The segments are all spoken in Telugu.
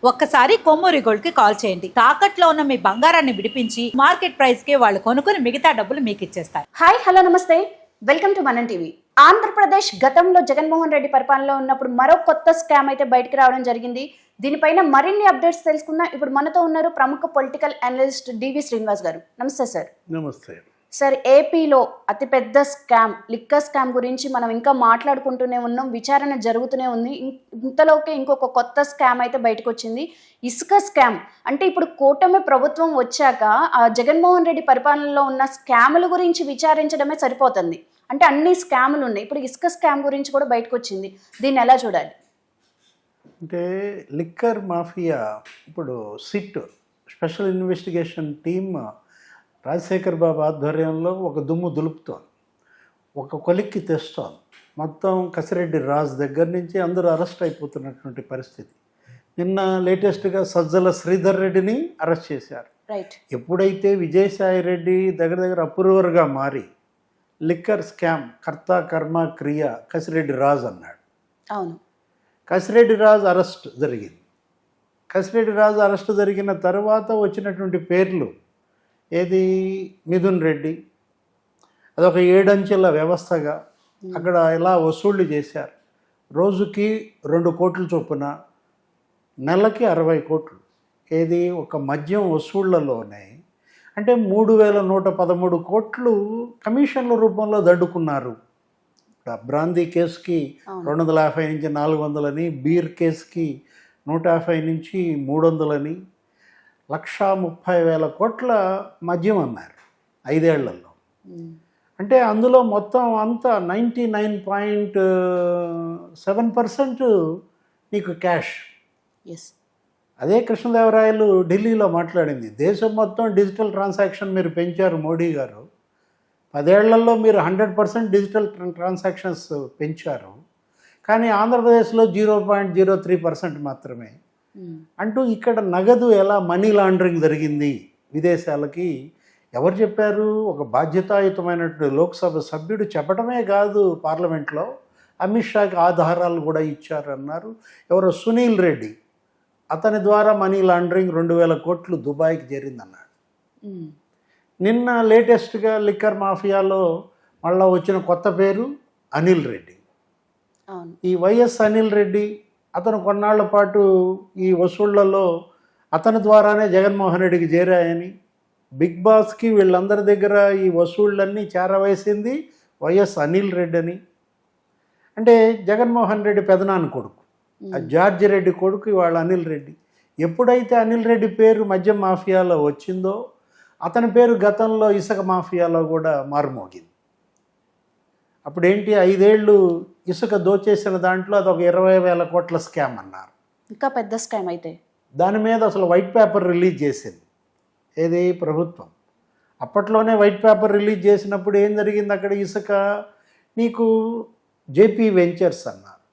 ఒక్కసారి కొమ్మూరి గోల్డ్ కి కాల్ చేయండి. తాకట్లో ఉన్న మీ బంగారాన్ని విడిపించి మార్కెట్ ప్రైస్ కి వాళ్ళు కొనుక్కుని మిగతా డబ్బులు మీకు ఇచ్చేస్తారు. హాయ్ హలో నమస్తే, వెల్కమ్ టు మనం టీవీ. ఆంధ్రప్రదేశ్ గతంలో జగన్మోహన్ రెడ్డి పరిపాలనలో ఉన్నప్పుడు మరో కొత్త స్కామ్ అయితే బయటకు రావడం జరిగింది. దీనిపైన మరిన్ని అప్డేట్స్ తెలుసుకుందాం. ఇప్పుడు మనతో ఉన్నారు ప్రముఖ పొలిటికల్ అనలిస్ట్ డివి శ్రీనివాస్ గారు. నమస్తే సార్. నమస్తే సార్, ఏపీలో అతిపెద్ద స్కామ్ లిక్కర్ స్కామ్ గురించి మనం ఇంకా మాట్లాడుకుంటూనే ఉన్నాం. విచారణ జరుగుతూనే ఉంది. ఇంతలోకే ఇంకొక కొత్త స్కామ్ అయితే బయటకు వచ్చింది, ఇసుక స్కామ్. అంటే ఇప్పుడు కూటమి ప్రభుత్వం వచ్చాక జగన్మోహన్ రెడ్డి పరిపాలనలో ఉన్న స్కాముల గురించి విచారించడమే సరిపోతుంది. అంటే అన్ని స్కాములు ఉన్నాయి, ఇప్పుడు ఇసుక స్కామ్ గురించి కూడా బయటకు వచ్చింది. దీన్ని ఎలా చూడాలి? అంటే లిక్కర్ మాఫియా ఇప్పుడు SIT special investigation team Rajasekhar Babu ఆధ్వర్యంలో ఒక దుమ్ము దులుపుతోంది, ఒక కొలిక్కి తెస్తోంది. మొత్తం కసిరెడ్డి రాజు దగ్గర నుంచి అందరూ అరెస్ట్ అయిపోతున్నటువంటి పరిస్థితి. నిన్న లేటెస్ట్గా సజ్జల శ్రీధర్ రెడ్డిని అరెస్ట్ చేశారు. రైట్. ఎప్పుడైతే విజయసాయి రెడ్డి దగ్గర అప్రూవర్గా మారి లిక్కర్ స్కామ్ కర్త కర్మ క్రియ కసిరెడ్డి రాజు అన్నాడు. అవును. కసిరెడ్డి రాజు అరెస్ట్ జరిగింది. కసిరెడ్డి రాజు అరెస్ట్ జరిగిన తర్వాత వచ్చినటువంటి పేర్లు ఏది, మిథున్ రెడ్డి, అదొక 7 అంచెల వ్యవస్థగా అక్కడ ఎలా వసూళ్లు చేశారు. రోజుకి 2 కోట్ల చొప్పున, నెలకి 60 కోట్లు. ఏది ఒక మద్యం వసూళ్లలోనే అంటే 3113 కోట్లు కమిషన్ల రూపంలో దండుకున్నారు. బ్రాందీ కేసుకి 250 నుంచి 400 అని, బీర్ కేసుకి 150 నుంచి 300 అని, 1,30,000 కోట్ల మద్యం అన్నారు 5 ఏళ్లలో. అంటే అందులో మొత్తం అంతా 99.7% నీకు క్యాష్. ఎస్. అదే కృష్ణదేవరాయలు ఢిల్లీలో మాట్లాడింది, దేశం మొత్తం డిజిటల్ ట్రాన్సాక్షన్ మీరు పెంచారు మోడీ గారు, 10 ఏళ్లలో మీరు 100% డిజిటల్ ట్రాన్సాక్షన్స్ పెంచారు, కానీ ఆంధ్రప్రదేశ్లో 0.03% మాత్రమే అంటూ ఇక్కడ నగదు ఎలా మనీ లాండరింగ్ జరిగింది విదేశాలకి ఎవరు చెప్పారు? ఒక బాధ్యతాయుతమైనటువంటి లోక్సభ సభ్యుడు చెప్పడమే కాదు, పార్లమెంట్లో అమిత్ షాకి ఆధారాలు కూడా ఇచ్చారన్నారు. ఎవరో సునీల్ రెడ్డి, అతని ద్వారా మనీ లాండరింగ్ 2,000 కోట్లు దుబాయ్కి చేరిందన్నాడు. నిన్న లేటెస్ట్గా లిక్కర్ మాఫియాలో మళ్ళీ వచ్చిన కొత్త పేరు అనిల్ రెడ్డి. ఈ వైఎస్ అనిల్ రెడ్డి అతను కొన్నాళ్ల పాటు ఈ వసూళ్లలో అతని ద్వారానే జగన్మోహన్ రెడ్డికి చేరాయని, బిగ్ బాస్కి వీళ్ళందరి దగ్గర ఈ వసూళ్ళన్నీ చేరవేసింది వైఎస్ అనిల్ రెడ్డి అని. అంటే జగన్మోహన్ రెడ్డి పెదనాన్న కొడుకు, ఆ జార్జి రెడ్డి కొడుకు వాళ్ళ అనిల్ రెడ్డి. ఎప్పుడైతే అనిల్ రెడ్డి పేరు మద్యం మాఫియాలో వచ్చిందో అతని పేరు గతంలో ఇసుక మాఫియాలో కూడా మారుమోగింది. అప్పుడేంటి, 5 ఏళ్ళు ఇసుక దోచేసిన దాంట్లో అదొక 20,000 కోట్ల స్కామ్ అన్నారు. ఇంకా పెద్ద స్కామ్ అయితే దాని మీద అసలు వైట్ పేపర్ రిలీజ్ చేసింది ఏది, ప్రభుత్వం. అప్పట్లోనే వైట్ పేపర్ రిలీజ్ చేసినప్పుడు ఏం జరిగింది, అక్కడ ఇసుక నీకు జేపీ వెంచర్స్ అన్నారు,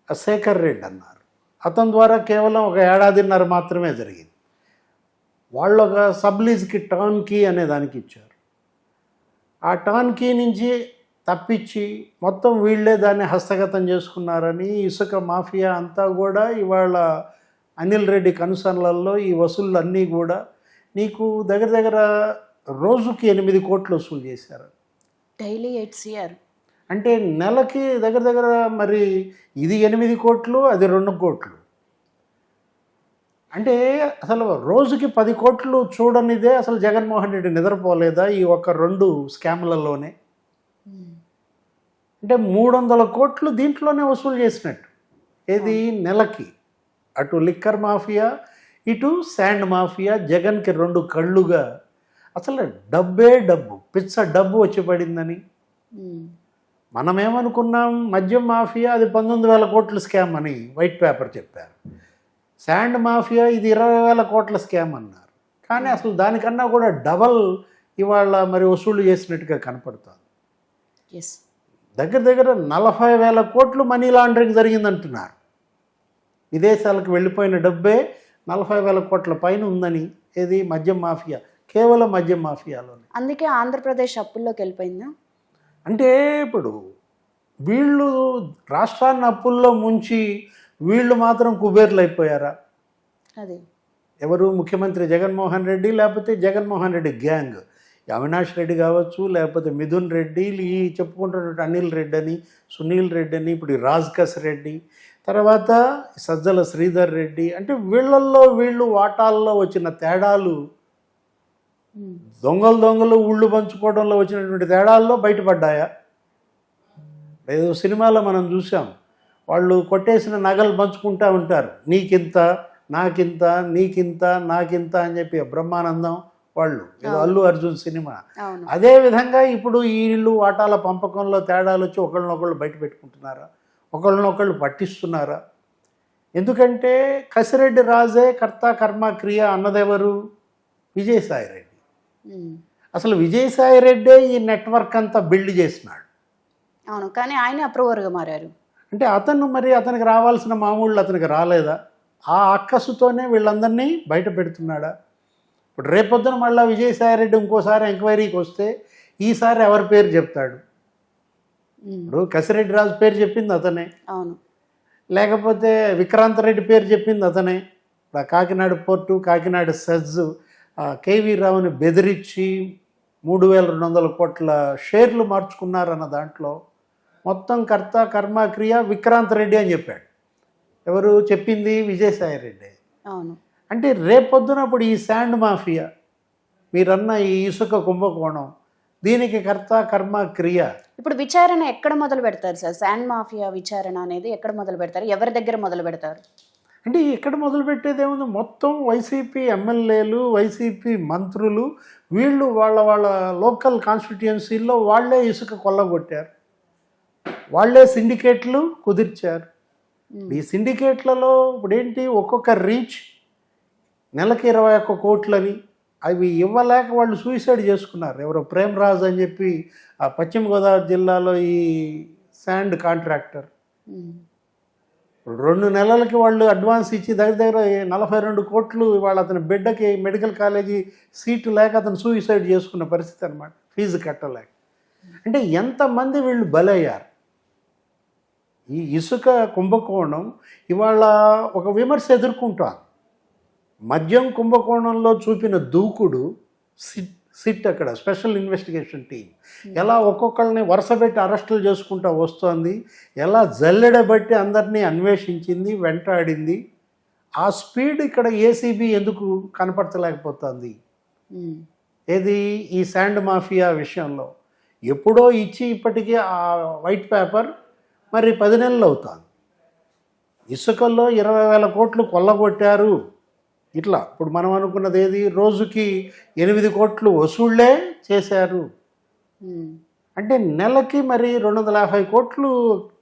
శేఖర్ రెడ్డి అన్నారు, అతని ద్వారా కేవలం ఒక 1.5 ఏడాదిన్నర మాత్రమే జరిగింది. వాళ్ళు ఒక సబ్లీజ్కి టర్న్ కీ అనే దానికి ఇచ్చారు. ఆ టర్న్ కీ నుంచి తప్పించి మొత్తం వీళ్ళే దాన్ని హస్తగతం చేసుకున్నారని ఇసుక మాఫియా అంతా కూడా ఇవాళ అనిల్ రెడ్డి కనుసనలలో ఈ వసూళ్ళన్నీ కూడా నీకు దగ్గర రోజుకి 8 కోట్లు వసూలు చేశారు. డైలీ 8 CR అంటే నెలకి దగ్గర మరి ఇది 8 కోట్లు, అది 2 కోట్లు. అంటే అసలు రోజుకి 10 కోట్లు చూడనిదే అసలు జగన్మోహన్ రెడ్డి నిద్రపోలేదా ఈ ఒక 2 స్కామ్లలోనే? అంటే 300 కోట్లు దీంట్లోనే వసూలు చేసినట్టు. ఏది, నెలకి. అటు లిక్కర్ మాఫియా, ఇటు శాండ్ మాఫియా, జగన్కి 2 కళ్ళుగా అసలు డబ్బే డబ్బు, పిచ్చ డబ్బు వచ్చి పడిందని. మనమేమనుకున్నాం, మద్యం మాఫియా అది 19,000 కోట్ల స్కామ్ అని వైట్ పేపర్ చెప్పారు, శాండ్ మాఫియా ఇది 20,000 కోట్ల స్కామ్ అన్నారు. కానీ అసలు దానికన్నా కూడా డబల్ ఇవాళ మరి వసూలు చేసినట్టుగా కనపడుతుంది. ఎస్. దగ్గర 40,000 కోట్లు మనీ లాండరింగ్ జరిగిందంటున్నారు. విదేశాలకు వెళ్ళిపోయిన డబ్బే 40,000 కోట్ల పైన ఉందని. ఏది, మద్యం మాఫియా, కేవలం మద్యం మాఫియాలోనే. అందుకే ఆంధ్రప్రదేశ్ అప్పుల్లోకి వెళ్ళిపోయిందా? అంటే ఇప్పుడు వీళ్ళు రాష్ట్రాన్ని అప్పుల్లో ముంచి వీళ్ళు మాత్రం కుబేర్లు అయిపోయారా? అదే ఎవరు ముఖ్యమంత్రి జగన్మోహన్ రెడ్డి, లేకపోతే జగన్మోహన్ రెడ్డి గ్యాంగ్, అవినాష్ రెడ్డి కావచ్చు, లేకపోతే మిథున్ రెడ్డి, ఈ చెప్పుకుంటున్నట్టు అనిల్ రెడ్డి అని, సునీల్ రెడ్డి అని, ఇప్పుడు ఈ రాజ్కస్ రెడ్డి, తర్వాత సజ్జల శ్రీధర్ రెడ్డి. అంటే వీళ్ళల్లో వీళ్ళు వాటాల్లో వచ్చిన తేడాలు, దొంగలు ఊళ్ళు పంచుకోవడంలో వచ్చినటువంటి తేడాల్లో బయటపడ్డాయా? ఏదో సినిమాలో మనం చూసాం, వాళ్ళు కొట్టేసిన నగలు పంచుకుంటూ ఉంటారు, నీకింత నాకింత నీకింత నాకింత అని చెప్పి బ్రహ్మానందం వాళ్ళు, ఏదో అల్లు అర్జున్ సినిమా. అదే విధంగా ఇప్పుడు వీళ్ళు వాటాల పంపకంలో తేడాలు వచ్చి ఒకళ్ళనొకళ్ళు బయట పెట్టుకుంటున్నారా, ఒకళ్ళనొకళ్ళు పట్టిస్తున్నారా? ఎందుకంటే కసిరెడ్డి రాజే కర్త కర్మ క్రియ అన్నదెవరు? విజయసాయి రెడ్డి. అసలు విజయసాయి రెడ్డే ఈ నెట్వర్క్ అంతా బిల్డ్ చేసినాడు. అవును, కానీ ఆయన అప్రూవర్గా మారారు. అంటే అతనికి రావాల్సిన మామూళ్ళు అతనికి రాలేదా? ఆ అక్కసుతోనే వీళ్ళందరినీ బయట పెడుతున్నాడా? ఇప్పుడు రేపొద్దున మళ్ళీ విజయసాయి రెడ్డి ఇంకోసారి ఎంక్వైరీకి వస్తే ఈసారి ఎవరి పేరు చెప్తాడు? ఇప్పుడు కసిరెడ్డి రాజు పేరు చెప్పింది అతనే, అవును, లేకపోతే విక్రాంత్ రెడ్డి పేరు చెప్పింది అతనే. Kakinada port, Kakinada SEZ, KV రావుని బెదిరించి 3200 కోట్ల షేర్లు మార్చుకున్నారన్న దాంట్లో మొత్తం కర్త కర్మ క్రియ విక్రాంత్ రెడ్డి అని చెప్పాడు. ఎవరు చెప్పింది? విజయసాయి రెడ్డి. అవును. అంటే రేపొద్దునప్పుడు ఈ శాండ్ మాఫియా, మీరన్న ఈ ఇసుక కుంభకోణం, దీనికి కర్త కర్మ క్రియ. ఇప్పుడు విచారణ ఎక్కడ మొదలు పెడతారు సార్? శాండ్ మాఫియా విచారణ అనేది ఎక్కడ మొదలు పెడతారు? ఎవరి దగ్గర మొదలు పెడతారు? అంటే ఇక్కడ మొదలు పెట్టేదేముంది, మొత్తం వైసీపీ ఎమ్మెల్యేలు, వైసీపీ మంత్రులు, వీళ్ళు వాళ్ళ లోకల్ కాన్స్టిట్యుయెన్సీల్లో వాళ్ళే ఇసుక కొల్లగొట్టారు, వాళ్ళే సిండికేట్లు కుదిర్చారు. ఈ సిండికేట్లలో ఇప్పుడేంటి, ఒక్కొక్క రీచ్ నెలకి 21 కోట్లని, అవి ఇవ్వలేక వాళ్ళు సూసైడ్ చేసుకున్నారు. ఎవరో ప్రేమరాజ్ అని చెప్పి ఆ పశ్చిమ గోదావరి జిల్లాలో ఈ శాండ్ కాంట్రాక్టర్ 2 నెలలకి వాళ్ళు అడ్వాన్స్ ఇచ్చి దగ్గర 42 కోట్లు ఇవాళ అతని బిడ్డకి మెడికల్ కాలేజీ సీటు లేక అతను సూసైడ్ చేసుకున్న పరిస్థితి అనమాట, ఫీజు కట్టలేక. అంటే ఎంతమంది వీళ్ళు బలయ్యారు. ఈ ఇసుక కుంభకోణం ఇవాళ ఒక విమర్శ ఎదుర్కొంటారు. మద్యం కుంభకోణంలో చూపిన దూకుడు, సిట్ అక్కడ స్పెషల్ ఇన్వెస్టిగేషన్ టీం ఎలా ఒక్కొక్కరిని వరుసపెట్టి అరెస్టులు చేసుకుంటూ వస్తోంది, ఎలా జల్లెడబట్టి అందరినీ అన్వేషించింది, వెంటాడింది. ఆ స్పీడ్ ఇక్కడ ఏసీబీ ఎందుకు కనపడలేకపోతుంది? ఏది ఈ శాండ్ మాఫియా విషయంలో ఎప్పుడో ఇచ్చి ఇప్పటికీ ఆ వైట్ పేపర్ మరి 10 నెలలు అవుతుంది. ఇసుకల్లో 20,000 కోట్లు కొల్లగొట్టారు. ఇట్లా ఇప్పుడు మనం అనుకున్నది ఏది, రోజుకి 8 కోట్లు వసూళ్లే చేశారు. అంటే నెలకి మరి 250 కోట్లు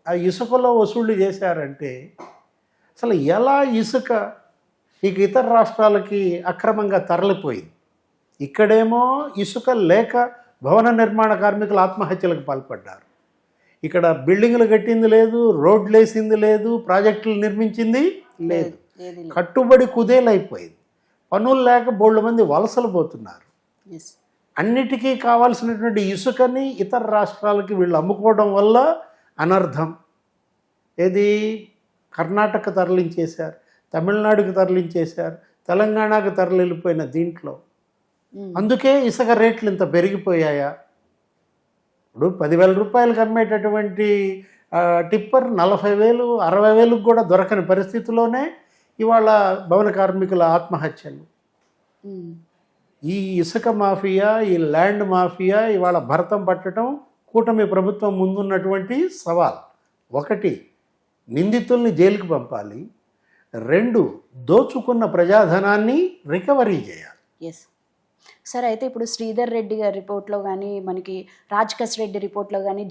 ఆ ఇసుకలో వసూళ్లు చేశారంటే అసలు ఎలా ఇసుక ఇక ఇతర రాష్ట్రాలకి అక్రమంగా తరలిపోయింది? ఇక్కడేమో ఇసుక లేక భవన నిర్మాణ కార్మికులు ఆత్మహత్యలకు పాల్పడ్డారు. ఇక్కడ బిల్డింగ్లు కట్టింది లేదు, రోడ్లు వేసింది లేదు, ప్రాజెక్టులు నిర్మించింది లేదు, కట్టుబడి కుదేలైపోయింది. పనులు లేక బోళ్ళ మంది వలసలు పోతున్నారు. అన్నిటికీ కావాల్సినటువంటి ఇసుకని ఇతర రాష్ట్రాలకి వీళ్ళు అమ్ముకోవడం వల్ల అనర్థం. ఏది కర్ణాటక తరలించేశారు, తమిళనాడుకి తరలించేశారు, తెలంగాణకు తరలిపోయిన దీంట్లో అందుకే ఇసుక రేట్లు ఇంత పెరిగిపోయాయా? ఇప్పుడు 10,000 రూపాయలకు అమ్మేటటువంటి టిప్పర్ 40,000 60,000 కూడా దొరకని పరిస్థితిలోనే ఇవాళ భవన కార్మికుల ఆత్మహత్యలు. ఈ ఇసుక మాఫియా, ఈ ల్యాండ్ మాఫియా ఇవాళ భరతం పట్టడం కూటమి ప్రభుత్వం ముందున్నటువంటి సవాల్. 1, నిందితుల్ని జైలుకి పంపాలి. 2, దోచుకున్న ప్రజాధనాన్ని రికవరీ చేయాలి. ఎస్ సార్, అయితే ఇప్పుడు శ్రీధర్ రెడ్డి గారి రిపోర్ట్లో కానీ, మనకి రాజ్కస్ రెడ్డి రిపోర్ట్లో కానీ,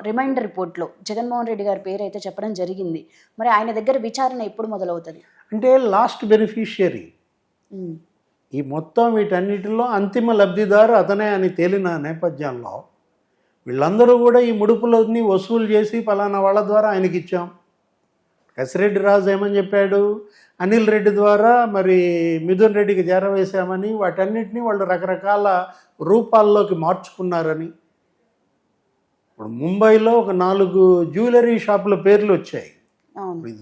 రిమైండర్ రిపోర్ట్లో జగన్మోహన్ రెడ్డి గారి పేరు అయితే చెప్పడం జరిగింది. మరి ఆయన దగ్గర విచారణ ఎప్పుడు మొదలవుతుంది? అంటే లాస్ట్ బెనిఫిషియరీ, ఈ మొత్తం వీటన్నిటిలో అంతిమ లబ్ధిదారు అతనే అని తేలిన నేపథ్యంలో వీళ్ళందరూ కూడా ఈ ముడుపులన్నీ వసూలు చేసి పలానా వాళ్ళ ద్వారా ఆయనకి ఇచ్చాం. కసిరెడ్డి రాజు ఏమని చెప్పాడు, అనిల్ రెడ్డి ద్వారా మరి మిథున్ రెడ్డికి చేరవేశామని, వాటన్నిటినీ వాళ్ళు రకరకాల రూపాల్లోకి మార్చుకున్నారని. ఇప్పుడు ముంబైలో ఒక 4 జ్యువెలరీ షాపుల పేర్లు వచ్చాయి.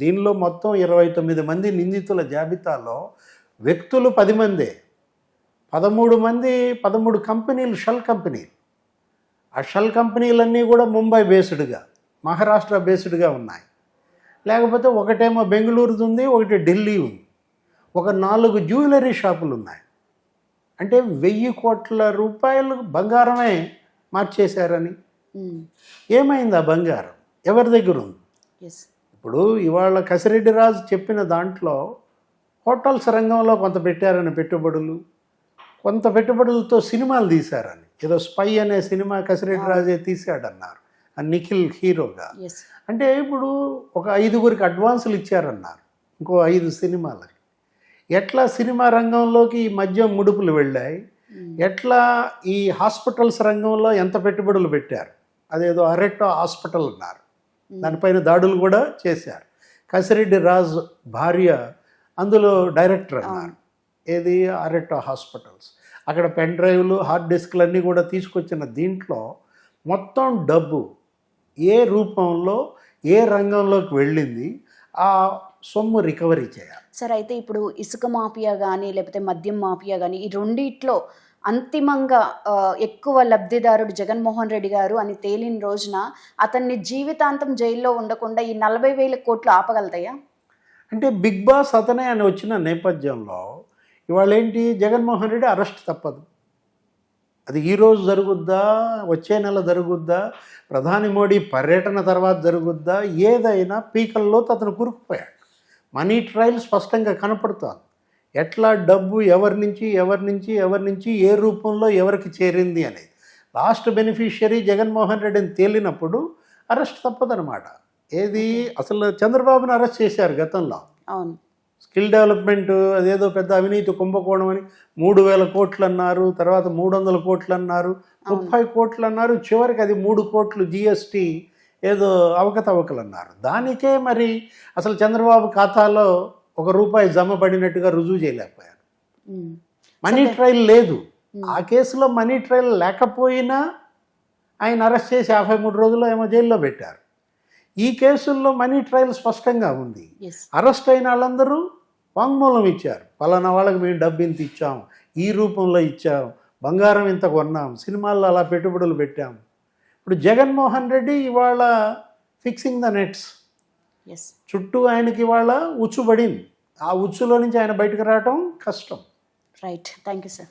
దీనిలో మొత్తం 29 మంది నిందితుల జాబితాలో వ్యక్తులు 10 మందే, 13 కంపెనీలు, షెల్ కంపెనీలు. ఆ షెల్ కంపెనీలన్నీ కూడా ముంబై బేస్డ్గా, మహారాష్ట్ర బేస్డ్గా ఉన్నాయి. లేకపోతే ఒకటేమో బెంగళూరుది ఉంది, ఒకటి ఢిల్లీ ఉంది. ఒక 4 జ్యువెలరీ షాపులు ఉన్నాయి. అంటే 1000 కోట్ల రూపాయలు బంగారమే మార్చేశారని. ఏమైంది ఆ బంగారం? ఎవరి దగ్గర ఉంది? ఎస్. ఇప్పుడు ఇవాళ కసిరెడ్డి రాజు చెప్పిన దాంట్లో హోటల్స్ రంగంలో కొంత పెట్టారని పెట్టుబడులు, కొంత పెట్టుబడులతో సినిమాలు తీశారని. ఏదో స్పై అనే సినిమా కసిరెడ్డి రాజే తీశాడన్నారు, ఆ నిఖిల్ హీరోగా. ఎస్. అంటే ఇప్పుడు ఒక 5గురికి అడ్వాన్సులు ఇచ్చారన్నారు, ఇంకో 5 సినిమాలకి. ఎట్లా సినిమా రంగంలోకి ఈ మధ్య ముడుపులు వెళ్ళాయి, ఎట్లా ఈ హాస్పిటల్స్ రంగంలో ఎంత పెట్టుబడులు పెట్టారు. అదేదో అరెట్టో హాస్పిటల్ అన్నారు, దానిపైన దాడులు కూడా చేశారు. కసిరెడ్డి రాజు భార్య అందులో డైరెక్టర్ అన్నారు. ఏది? అరెట్టో హాస్పిటల్స్. అక్కడ పెన్ డ్రైవ్లు, హార్డ్ డిస్క్లు అన్నీ కూడా తీసుకొచ్చిన దీంట్లో మొత్తం డబ్బు ఏ రూపంలో ఏ రంగంలోకి వెళ్ళింది, ఆ సొమ్ము రికవరీ చేయాలి. సార్, అయితే ఇప్పుడు ఇసుక మాఫియా కానీ లేకపోతే మద్యం మాఫియా కానీ ఈ రెండిట్లో అంతిమంగా ఎక్కువ లబ్ధిదారుడు జగన్మోహన్ రెడ్డి గారు అని తేలిన రోజున అతన్ని జీవితాంతం జైల్లో ఉండకుండా ఈ 40,000 కోట్లు ఆపగలుగుతాయా? అంటే బిగ్ బాస్ అతనే అని వచ్చిన నేపథ్యంలో ఇవాళ ఏంటి, జగన్మోహన్ రెడ్డి అరెస్ట్ తప్పదు. అది ఈరోజు జరుగుద్దా, వచ్చే నెల జరుగుద్దా, ప్రధాని మోడీ పర్యటన తర్వాత జరుగుద్దా, ఏదైనా పీకల్లోతో అతను కూరుకుపోయాడు. మనీ ట్రయల్ స్పష్టంగా కనపడుతోంది. ఎట్లా డబ్బు ఎవరి నుంచి ఏ రూపంలో ఎవరికి చేరింది అనేది. లాస్ట్ బెనిఫిషియరీ జగన్మోహన్ రెడ్డిని తేలినప్పుడు అరెస్ట్ తప్పదనమాట. ఏది, అసలు చంద్రబాబుని అరెస్ట్ చేశారు గతంలో. అవును. స్కిల్ డెవలప్మెంట్ అదేదో పెద్ద అవినీతి కుంభకోణం అని 3,000 కోట్లు అన్నారు, తర్వాత 300 కోట్లు అన్నారు, 30 కోట్లు అన్నారు, చివరికి అది 3 కోట్లు జిఎస్టీ ఏదో అవకతవకలు అన్నారు. దానికే మరి అసలు చంద్రబాబు ఖాతాలో ₹1 జమ పడినట్టుగా రుజువు చేయలేకపోయారు. మనీ ట్రయల్ లేదు. ఆ కేసులో మనీ ట్రయల్ లేకపోయినా ఆయన అరెస్ట్ చేసి 53 రోజుల్లో ఏమో జైల్లో పెట్టారు. ఈ కేసుల్లో మనీ ట్రయల్ స్పష్టంగా ఉంది. అరెస్ట్ అయిన వాళ్ళందరూ వాంగ్మూలం ఇచ్చారు. పలానా వాళ్ళకి మేము డబ్బు ఇంత ఇచ్చాం, ఈ రూపంలో ఇచ్చాం, బంగారం ఇంత కొన్నాం, సినిమాల్లో అలా పెట్టుబడులు పెట్టాం. ఇప్పుడు జగన్మోహన్ రెడ్డి ఇవాళ ఫిక్సింగ్ ద నెట్స్, చుట్టూ ఆయనకి ఇవాళ ఉచ్చుబడింది. ఆ ఉచ్చులో నుంచి ఆయన బయటకు రావటం కష్టం. రైట్. Thank you sir.